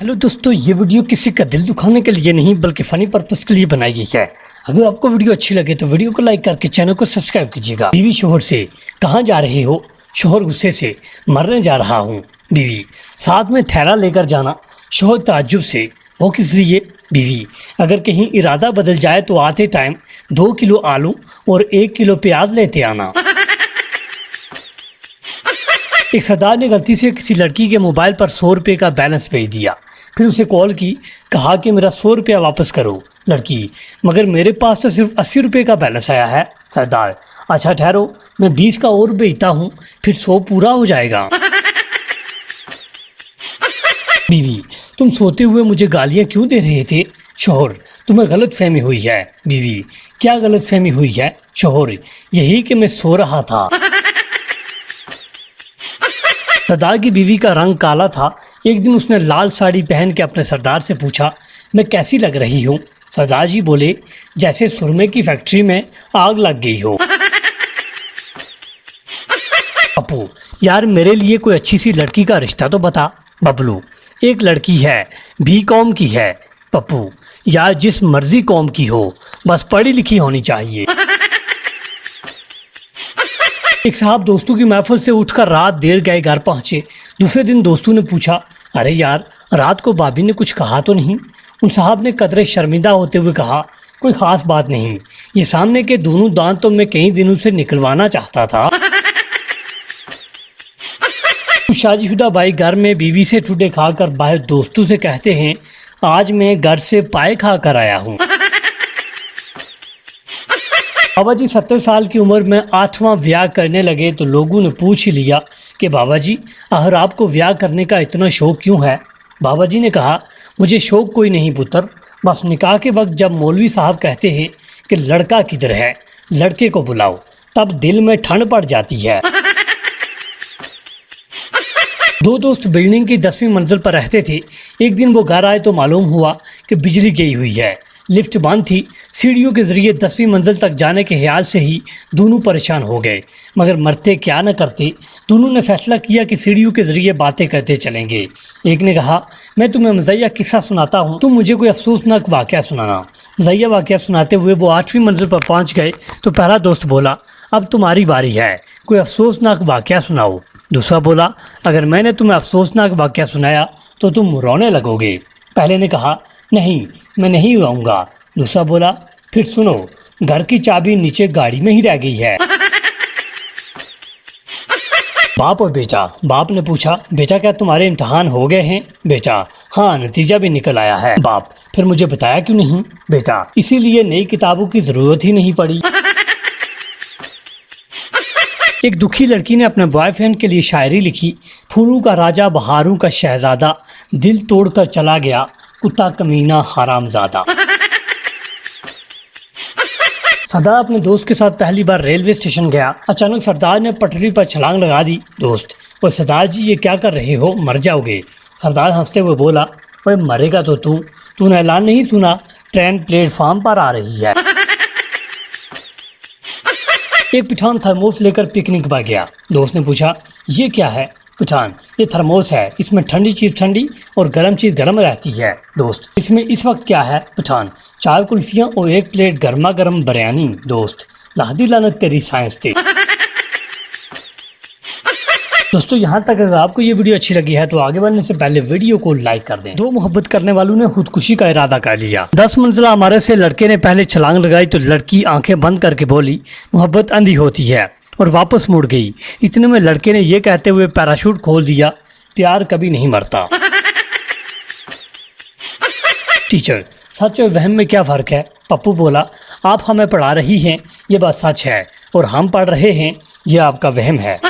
Hello दोस्तों, ये video किसी का दिल दुखाने के लिए नहीं बल्कि फ़नी पर्पस के लिए बनाई गई है। अगर आपको वीडियो अच्छी लगे तो वीडियो को लाइक करके चैनल को सब्सक्राइब कीजिएगा। बीवी शोहर से, कहाँ जा रहे हो? शोहर गुस्से से, मरने जा रहा हूँ। बीवी, साथ में थैला लेकर जाना। शोहर ताज्जुब से, वो किस लिए? बीवी, अगर कहीं इरादा बदल जाए तो आते टाइम 2 किलो आलू और 1 किलो प्याज लेते आना। एक सरदार ने गलती से किसी लड़की के मोबाइल पर 100 रुपये का बैलेंस भेज दिया। फिर उसे कॉल की, कहा कि मेरा 100 रुपया वापस करो। लड़की, मगर मेरे पास तो सिर्फ 80 रुपये का बैलेंस आया है। सरदार, अच्छा ठहरो, मैं 20 का और भेजता हूँ, फिर 100 पूरा हो जाएगा। बीवी, तुम सोते हुए मुझे गालियाँ क्यों दे रहे थे? शोहर, तुम्हें गलत फहमी हुई है। बीवी, क्या गलत फहमी हुई है? शोहर, यही कि मैं सो रहा था। सरदार की बीवी का रंग काला था। एक दिन उसने लाल साड़ी पहन के अपने सरदार से पूछा, मैं कैसी लग रही हूँ? सरदार जी बोले, जैसे सुरमे की फैक्ट्री में आग लग गई हो। अपू, यार मेरे लिए कोई अच्छी सी लड़की का रिश्ता तो बता। बबलू, एक लड़की है, B.Com की है। पप्पू, यार जिस मर्जी कॉम की हो, बस पढ़ी लिखी होनी चाहिए। एक साहब दोस्तों की महफिल से उठकर रात देर गए घर पहुंचे। दूसरे दिन दोस्तों ने पूछा, अरे यार रात को भाभी ने कुछ कहा तो नहीं? उन साहब ने कदरे शर्मिंदा होते हुए कहा, कोई ख़ास बात नहीं, ये सामने के दोनों दांत तो मैं कई दिनों से निकलवाना चाहता था। शादीशुदा भाई घर में बीवी से ठुड्डे खाकर बाहर दोस्तों से कहते हैं, आज मैं घर से पाए खा कर आया हूँ। बाबा जी 70 साल की उम्र में 8वां ब्याह करने लगे तो लोगों ने पूछ ही लिया कि बाबा जी, आखिर आपको ब्याह करने का इतना शौक़ क्यों है? बाबा जी ने कहा, मुझे शौक़ कोई नहीं पुत्र, बस निकाह के वक्त जब मौलवी साहब कहते हैं कि लड़का किधर है, लड़के को बुलाओ, तब दिल में ठंड पड़ जाती है। दो दोस्त बिल्डिंग की 10वीं मंजिल पर रहते थे। एक दिन वो घर आए तो मालूम हुआ कि बिजली गई हुई है। लिफ्ट बंद थी। सीढ़ियों के जरिए 10वीं मंजिल तक जाने के ख्याल से ही दोनों परेशान हो गए, मगर मरते क्या न करते। दोनों ने फैसला किया कि सीढ़ियों के जरिए बातें करते चलेंगे। एक ने कहा, मैं तुम्हें मज़ाहिया किस्सा सुनाता हूँ, तुम मुझे कोई अफसोसनाक वाक़या सुनाना। मज़ाहिया वाक़या सुनाते हुए वो 8वीं मंजिल पर पहुँच गए तो पहला दोस्त बोला, अब तुम्हारी बारी है, कोई अफसोसनाक वाक़या सुनाओ। दूसरा बोला, अगर मैंने तुम्हें अफसोसनाक वाक़या सुनाया तो तुम रोने लगोगे। पहले ने कहा, नहीं मैं नहीं रोऊंगा। दूसरा बोला, फिर सुनो, घर की चाबी नीचे गाड़ी में ही रह गई है। बाप और बेटा। बाप ने पूछा, बेटा क्या तुम्हारे इम्तहान हो गए हैं? बेटा, हाँ नतीजा भी निकल आया है। बाप, फिर मुझे बताया क्यों नहीं? बेटा, इसीलिए नई किताबों की जरूरत ही नहीं पड़ी। एक दुखी लड़की ने अपने बॉयफ्रेंड के लिए शायरी लिखी, फूलों का राजा बहारों का शहजादा, दिल तोड़कर चला गया कुत्ता कमीना हरामजादा। सरदार अपने दोस्त के साथ पहली बार रेलवे स्टेशन गया। अचानक सरदार ने पटरी पर छलांग लगा दी। दोस्त, ओए सरदार जी ये क्या कर रहे हो, मर जाओगे। सरदार हंसते हुए बोला, ओए मरेगा तो तूने ऐलान नहीं सुना, ट्रेन प्लेटफार्म पर आ रही है। एक पठान थर्मोस लेकर पिकनिक पर गया। दोस्त ने पूछा, ये क्या है? पठान, ये थर्मोस है, इसमें ठंडी चीज़ ठंडी और गर्म चीज़ गर्म रहती है। दोस्त, इसमें इस वक्त क्या है? पठान, 4 कुल्फियाँ और 1 प्लेट गर्मा गर्म बिरयानी। दोस्त, लादी लानत तेरी साइंस थी। दोस्तों यहाँ तक अगर आपको ये वीडियो अच्छी लगी है तो आगे बढ़ने से पहले वीडियो को लाइक कर दें। दो मोहब्बत करने वालों ने खुदकुशी का इरादा कर लिया। 10 मंजिला इमारत से लड़के ने पहले छलांग लगाई तो लड़की आंखें बंद करके बोली, मोहब्बत अंधी होती है, और वापस मुड़ गई। इतने में लड़के ने यह कहते हुए पैराशूट खोल दिया, प्यार कभी नहीं मरता। टीचर, सच और वहम में क्या फ़र्क है? पप्पू बोला, आप हमें पढ़ा रही हैं, ये बात सच है, और हम पढ़ रहे हैं, ये आपका वहम है।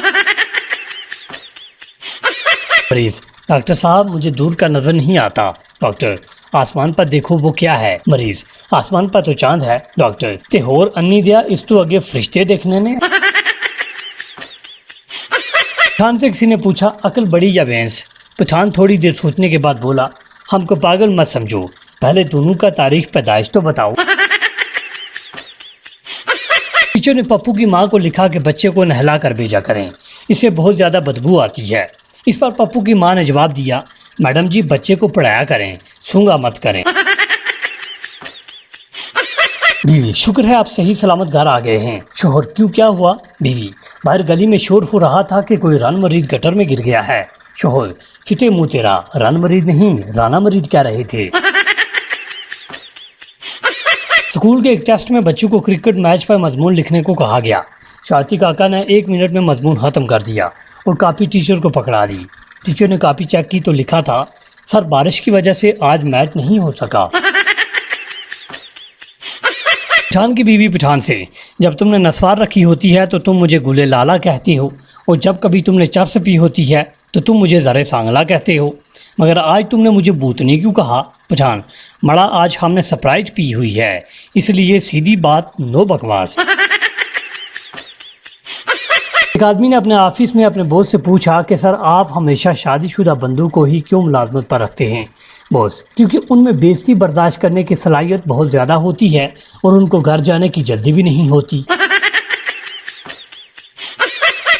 मरीज, डॉक्टर साहब मुझे दूर का नजर नहीं आता। डॉक्टर, आसमान पर देखो वो क्या है? मरीज, आसमान पर तो चांद है। डॉक्टर, ते होर अन्नी दिया इस तो आगे फरिश्ते देखने ने। पठान से किसी ने पूछा, अकल बड़ी या भैंस? पठान थोड़ी देर सोचने के बाद बोला, हमको पागल मत समझो, पहले दोनों का तारीख पैदाइश तो बताओ। टीचर ने पप्पू की माँ को लिखा कि बच्चे को नहला कर भेजा करें, इससे बहुत ज़्यादा बदबू आती है। इस पर पप्पू की माँ ने जवाब दिया, मैडम जी बच्चे को पढ़ाया करें, सूंगा मत करें। बीवी, शुक्र है आप सही सलामत घर आ गए हैं। शोहर, क्यों क्या हुआ? बीवी, बाहर गली में शोर हो रहा था कि कोई रन मरीज गटर में गिर गया है। शोहर, फिटे मुंह तेरा, रन मरीज नहीं राना मरीज कह रहे थे। स्कूल के एक टेस्ट में बच्चों को क्रिकेट मैच पर मजमून लिखने को कहा गया। शाती काका ने 1 मिनट में मजमून खत्म कर दिया और कापी टीचर को पकड़ा दी। टीचर ने कापी चेक की तो लिखा था, सर बारिश की वजह से आज मैच नहीं हो सका। पठान की बीवी पठान से, जब तुमने नस्वार रखी होती है तो तुम मुझे गुले लाला कहती हो, और जब कभी तुमने चरस पी होती है तो तुम मुझे ज़रे सांगला कहते हो, मगर आज तुमने मुझे बूतनी क्यों कहा? पठान, मड़ा आज हमने सरप्राइज पी हुई है, इसलिए सीधी बात, नो बकवास। एक आदमी ने अपने ऑफिस में अपने बॉस से पूछा कि सर आप हमेशा शादीशुदा बंदों को ही क्यों मुलाजमत पर रखते हैं? बॉस, क्योंकि उनमें बेइज्जती बर्दाश्त करने की सलाहियत बहुत ज़्यादा होती है और उनको घर जाने की जल्दी भी नहीं होती।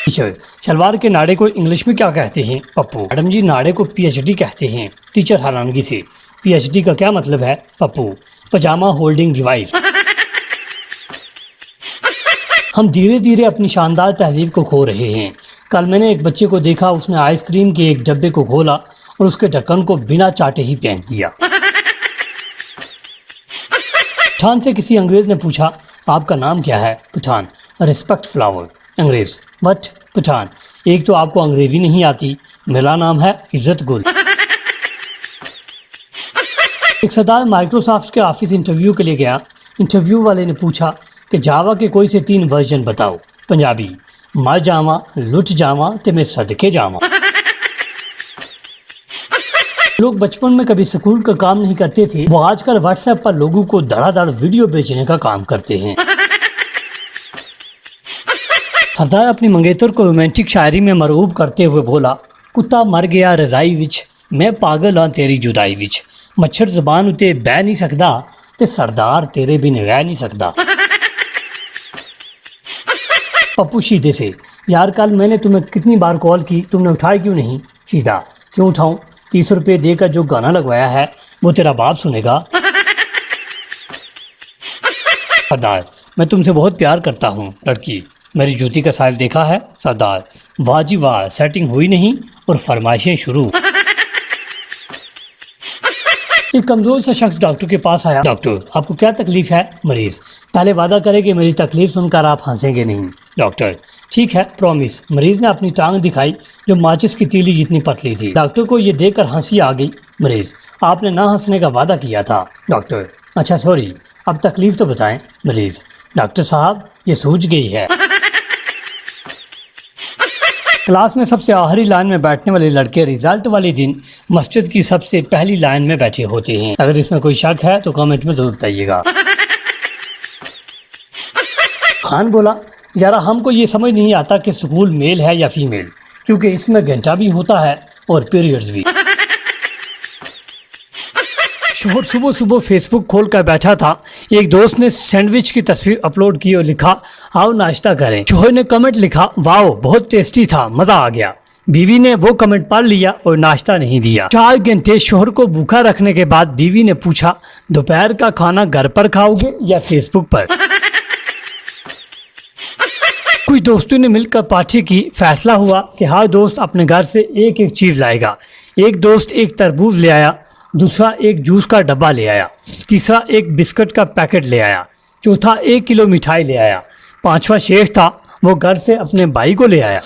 टीचर, शलवार के नाड़े को इंग्लिश में क्या कहते हैं? पप्पू, मैडम जी नाड़े को PhD कहते हैं। टीचर हैरानगी से, PhD का क्या मतलब है? पप्पू, पजामा होल्डिंग डिवाइस। हम धीरे धीरे अपनी शानदार तहजीब को खो रहे हैं। कल मैंने एक बच्चे को देखा, उसने आइसक्रीम के एक डब्बे को खोला और उसके ढक्कन को बिना चाटे ही फेंक दिया। पठान से किसी अंग्रेज ने पूछा, आपका नाम क्या है? Pathan, respect flower. अंग्रेज, बट पठान, एक तो आपको अंग्रेजी नहीं आती, मेरा नाम है इज्जत गुल। एक सरदार माइक्रोसॉफ्ट के ऑफिस इंटरव्यू के लिए गया। इंटरव्यू वाले ने पूछा कि जावा के कोई से 3 वर्जन बताओ। पंजाबी, मर जावा, लुट जावा ते मैं सदके जावा। लोग बचपन में कभी स्कूल का काम नहीं करते थे, वो आजकल व्हाट्सएप पर लोगों को धड़ाधड़ वीडियो भेजने का काम करते हैं। सरदार अपनी मंगेतर को रोमांटिक शायरी में मरऊब करते हुए बोला, कुत्ता मर गया रजाई विच, मैं पागल हाँ तेरी जुदाई विच, मच्छर जुबान उते बह नहीं सकदा ते सरदार तेरे बिन रह नहीं सकदा। पप्पू शीदे से, यार कल मैंने तुम्हें कितनी बार कॉल की, तुमने उठाई क्यों नहीं? शीदा, क्यों उठाऊं? 30 रुपये देकर जो गाना लगवाया है वो तेरा बाप सुनेगा। सरदार, मैं तुमसे बहुत प्यार करता हूँ। लड़की, मेरी जूती का साइज देखा है? सरदार, वाह जी वाह, सेटिंग हुई नहीं और फरमाइशें शुरू। एक कमजोर सा शख्स डॉक्टर के पास आया। डॉक्टर, आपको क्या तकलीफ है? मरीज, पहले वादा करे कि मेरी तकलीफ सुनकर आप हंसेंगे नहीं। डॉक्टर, ठीक है, प्रॉमिस। मरीज ने अपनी टांग दिखाई जो माचिस की तीली जितनी पतली थी। डॉक्टर को ये देखकर हंसी आ गई। मरीज, आपने ना हंसने का वादा किया था। डॉक्टर, अच्छा सॉरी, अब तकलीफ तो बताएं। मरीज, डॉक्टर साहब ये सूझ गई है। क्लास में सबसे आखिरी लाइन में बैठने वाले लड़के रिजल्ट वाले दिन मस्जिद की सबसे पहली लाइन में बैठे होते हैं। अगर इसमें कोई शक है तो कमेंट में जरूर बताइएगा। खान बोला, यारा हमको ये समझ नहीं आता कि स्कूल मेल है या फीमेल, क्योंकि इसमें घंटा भी होता है और पीरियड्स भी। शोहर सुबह सुबह फेसबुक खोल कर बैठा था, एक दोस्त ने सैंडविच की तस्वीर अपलोड की और लिखा, आओ नाश्ता करें। शोहर ने कमेंट लिखा, वाओ बहुत टेस्टी था, मजा आ गया। बीवी ने वो कमेंट पढ़ लिया और नाश्ता नहीं दिया। 4 घंटे शोहर को भूखा रखने के बाद बीवी ने पूछा, दोपहर का खाना घर पर खाओगे या फेसबुक पर? कुछ दोस्तों ने मिलकर पार्टी की। फैसला हुआ कि हर दोस्त अपने घर से एक एक चीज लाएगा। एक दोस्त एक तरबूज ले आया, दूसरा एक जूस का डब्बा ले आया, तीसरा एक बिस्किट का पैकेट ले आया, चौथा 1 किलो मिठाई ले आया, 5वां शेख था, वो घर से अपने भाई को ले आया।